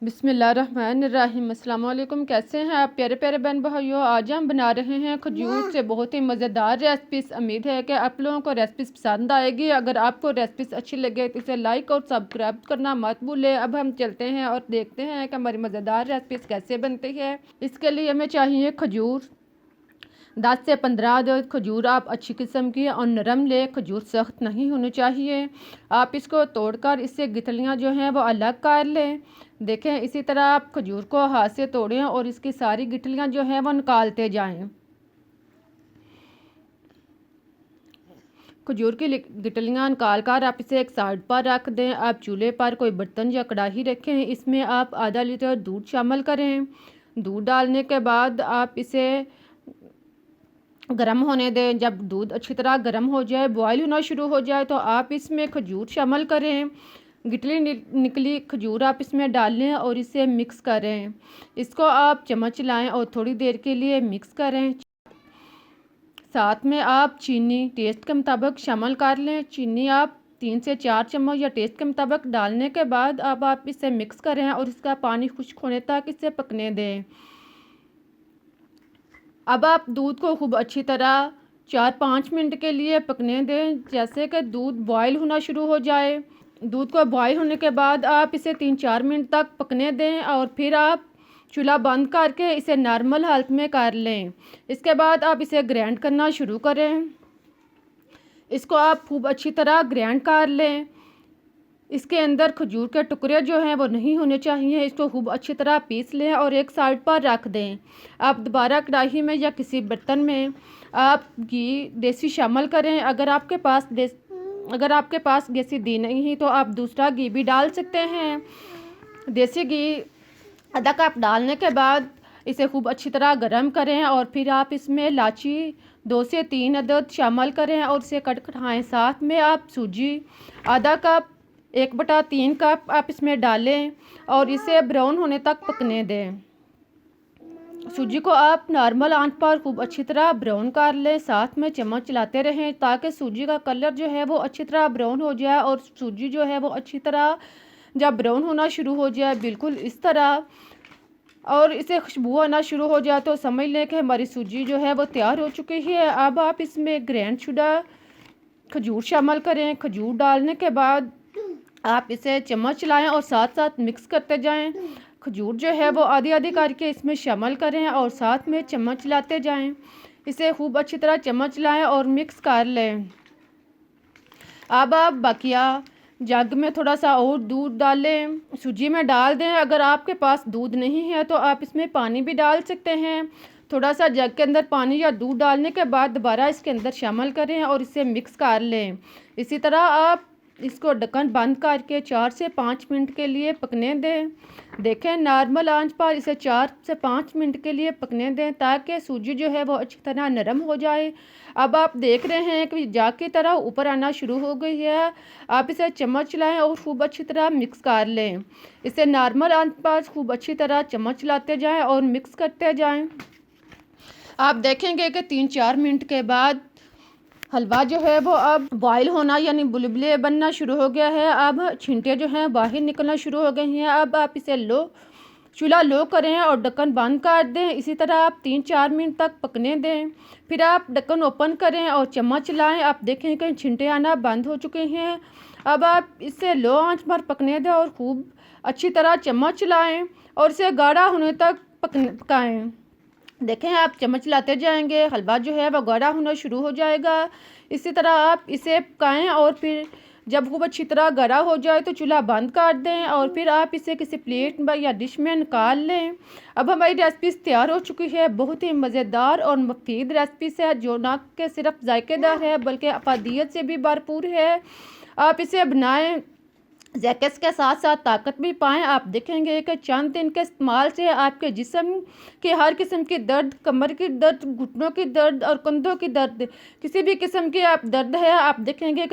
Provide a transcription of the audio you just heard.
बिस्मिल्लाहिर्रहमानिर्रहीम। अस्सलाम वालेकुम। कैसे हैं आप प्यारे प्यारे बहन भाइयों। आज हम बना रहे हैं खजूर से बहुत ही मज़ेदार रेसिपीज़। उम्मीद है कि आप लोगों को रेसिपीज़ पसंद आएगी। अगर आपको रेसिपीज़ अच्छी लगे तो इसे लाइक और सब्सक्राइब करना मत भूलें। अब हम चलते हैं और देखते हैं कि हमारी मज़ेदार रेसिपीज़ कैसे बनती है। इसके लिए हमें चाहिए खजूर 10 से 15 अदद खजूर। आप अच्छी किस्म की और नरम ले, खजूर सख्त नहीं होनी चाहिए। आप इसको तोड़कर इससे गिठलियाँ जो हैं वो अलग कर लें। देखें, इसी तरह आप खजूर को हाथ से तोड़ें और इसकी सारी गिठलियाँ जो हैं वो निकालते जाएं। खजूर की गिठलियाँ निकाल कर आप इसे एक साइड पर रख दें। आप चूल्हे पर कोई बर्तन या कढ़ाई रखें। इसमें आप आधा लीटर दूध शामिल करें। दूध डालने के बाद आप इसे गर्म होने दें। जब दूध अच्छी तरह गर्म हो जाए, बॉयल होना शुरू हो जाए, तो आप इसमें खजूर शामिल करें। गिठली निकली खजूर आप इसमें डालें और इसे मिक्स करें। इसको आप चम्मच लाएं और थोड़ी देर के लिए मिक्स करें। साथ में आप चीनी टेस्ट के मुताबिक शामिल कर लें। चीनी आप 3 से 4 चम्मच या टेस्ट के मुताबिक डालने के बाद अब आप इसे मिक्स करें और इसका पानी खुश्क होने तक इसे पकने दें। अब आप दूध को खूब अच्छी तरह 4-5 मिनट के लिए पकने दें। जैसे कि दूध बॉयल होना शुरू हो जाए, दूध को बॉयल होने के बाद आप इसे 3-4 मिनट तक पकने दें और फिर आप चूल्हा बंद करके इसे नॉर्मल हालत में कर लें। इसके बाद आप इसे ग्राइंड करना शुरू करें। इसको आप खूब अच्छी तरह ग्राइंड कर लें। इसके अंदर खजूर के टुकड़े जो हैं वो नहीं होने चाहिए। इसको खूब अच्छी तरह पीस लें और एक साइड पर रख दें। आप दोबारा कढ़ाई में या किसी बर्तन में आप घी देसी शामिल करें। अगर आपके पास देसी घी नहीं है तो आप दूसरा घी भी डाल सकते हैं। देसी घी आधा कप डालने के बाद इसे खूब अच्छी तरह गर्म करें और फिर आप इसमें इलायची 2 से 3 अदद शामिल करें और इसे कटकटाएँ। साथ में आप सूजी आधा कप 1/3 कप आप इसमें डालें और इसे ब्राउन होने तक पकने दें। सूजी को आप नॉर्मल आंच पर खूब अच्छी तरह ब्राउन कर लें। साथ में चम्मच चलाते रहें ताकि सूजी का कलर जो है वो अच्छी तरह ब्राउन हो जाए। और सूजी जो है वो अच्छी तरह जब ब्राउन होना शुरू हो जाए, बिल्कुल इस तरह, और इसे खुशबू आना शुरू हो जाए, तो समझ लें कि हमारी सूजी जो है वो तैयार हो चुकी है। अब आप इसमें ग्राइंड शुदा खजूर शामिल करें। खजूर डालने के बाद आप इसे चम्मच चलाएं और साथ साथ मिक्स करते जाएं। खजूर जो है वो आधी आधी करके इसमें शामिल करें और साथ में चम्मच चलाते जाएं। इसे खूब अच्छी तरह चम्मच चलाएं और मिक्स कर लें। अब आप बाकिया जग में थोड़ा सा और दूध डालें, सूजी में डाल दें। अगर आपके पास दूध नहीं है तो आप इसमें पानी भी डाल सकते हैं। थोड़ा सा जग के अंदर पानी या दूध डालने के बाद दोबारा इसके अंदर शामिल करें और इसे मिक्स कर लें। इसी तरह आप इसको ढक्कन बंद करके 4 से 5 मिनट के लिए पकने दें। देखें, नॉर्मल आंच पर इसे 4 से 5 मिनट के लिए पकने दें ताकि सूजी जो है वो अच्छी तरह नरम हो जाए। अब आप देख रहे हैं कि जग की तरह ऊपर आना शुरू हो गई है। आप इसे चम्मच चलाएं और खूब अच्छी तरह मिक्स कर लें। इसे नॉर्मल आंच पर खूब अच्छी तरह चम्मच चलाते जाएं और मिक्स करते जाएं। आप देखेंगे कि 3-4 मिनट के बाद हलवा जो है वो अब बॉयल होना यानी बुलबुले बनना शुरू हो गया है। अब छींटे जो हैं बाहर निकलना शुरू हो गए हैं। अब आप इसे चूल्हा लो करें और ढक्कन बंद कर दें। इसी तरह आप 3-4 मिनट तक पकने दें। फिर आप ढक्कन ओपन करें और चम्मच चलाएं। आप देखें कि छींटे आना बंद हो चुके हैं। अब आप इसे लो आंच पर पकने दें और खूब अच्छी तरह चम्मच चलाएं और इसे गाढ़ा होने तक पकाएं। देखें, आप चम्मच चलाते जाएंगे, हलवा जो है वह गाढ़ा होना शुरू हो जाएगा। इसी तरह आप इसे पकाएं और फिर जब खूब अच्छी तरह गाढ़ा हो जाए तो चूल्हा बंद कर दें और फिर आप इसे किसी प्लेट में या डिश में निकाल लें। अब हमारी रेसिपी तैयार हो चुकी है। बहुत ही मज़ेदार और मुफीद रेसिपी है जो ना कि सिर्फ जायकेदार है बल्कि अफादियत से भी भरपूर है। आप इसे बनाएं, जैकेट्स के साथ साथ ताकत भी पाएँ। आप देखेंगे कि चंद दिन के इस्तेमाल से आपके जिस्म के हर किस्म की दर्द, कमर की दर्द, घुटनों की दर्द और कंधों की दर्द, किसी भी किस्म की आप दर्द है, आप देखेंगे कि